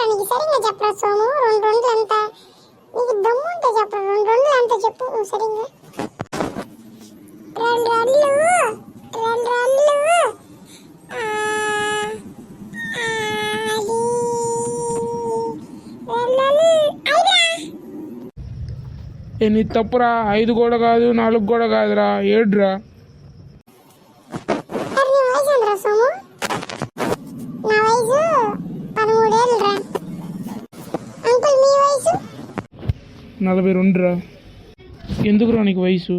చెప్పరా నీకు సరిగ్గా చెప్పరా సోము? 2 రోజులు ఎంత? నీకు దమ్ము ఉంటే చెప్పరా 2 రోజులు ఎంత చెప్పు నువ్వు సరిగ్గా. 2 రోజులు 2 రోజులు నీ తప్పురా. 5 కూడా కాదు, 4 కూడా కాదురా, 7రా. నీ వయసు ఎంతరా సోము? నా వయసు 13 ఏళ్ళురా. అంకుల్ మీ వయసు? 42రా. ఎందుకురా నీకు వయసు?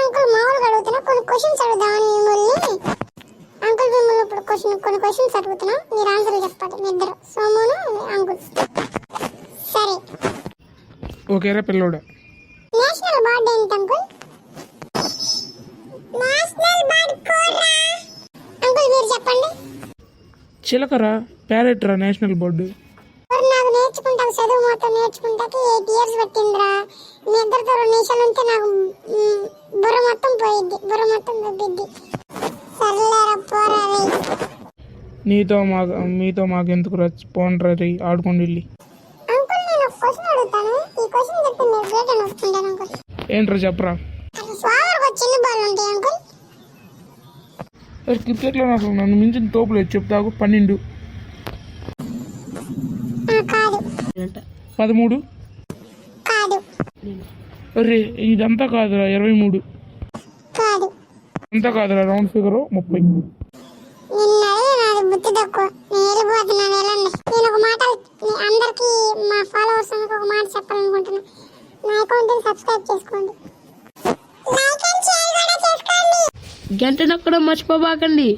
అంకుల్ మామూలుగా అడుగుతున్నా, కొన్ని క్వశ్చన్స్ అడుగుదామని మిమ్మల్ని. అంకుల్ మిమ్మల్ని ఇప్పుడు కొన్ని క్వశ్చన్స్ అడుగుతున్నా, మీరు ఆన్సర్లు చెప్పాలి మీ ఇద్దరు, సోమును అంకుల్. సరే ఓకేరా పిల్లోడా. నేషనల్ బర్డ్ ఏంటి అంకుల్? నేషనల్ బర్డ్ కోరా. అంకుల్ మీరు చెప్పండి. చిలకరా, ప్యారెట్ రా నేషనల్ బర్డ్. నాకు నేర్చుకుంటాకు చదువు మొత్తం నేర్చుకుంటాకి 8 years పట్టిందిరా. మీ ఇద్దరితో 2 నిమిషాలు ఉంటే నాకు బుర్ర మొత్తం పోయిద్ది, బుర్ర మొత్తం దొబ్బిద్ది. సర్లేరా పోరా రే. మీతో మాకెందుకు పోండ్రా రే, ఆడుకోండి వెళ్ళి. అంకుల్ నేను ఒక క్వశ్చన్ అడుగుతాను, ఈ క్వశ్చన్ చెప్తే మీరు గ్రేట్ అని ఒప్పుకుంటాను అంకుల్. ఏంట్రా చెప్పరా. స్వాగర్ చిన్న బాల్ ఉంటాయి అంకుల్. క్రికెట్లో అసలు నన్ను మించిన తోపులేదు, చెప్తాకు. 12 కాదు 13. కాదు అరే ఇదంతా కాదురా, 23. కాదు అంతా కాదురా, రౌండ్ ఫిగర్ 30. నిన్న నాది బుద్ధి తక్కువ, నేను వెళ్ళిపోతున్నాను. వెళ్ళండి. నేను ఒక మాట అందరికి మా ఫాలోవర్స్ ఒక మాట చెప్పాలనుకుంటున్నా. నా అకౌంట్ని సబ్స్క్రైబ్ చేసుకోండి, లైక్ అండ్ షేర్ కూడా చేసుకోండి. గంట నొక్కడం మర్చిపోబాకండి.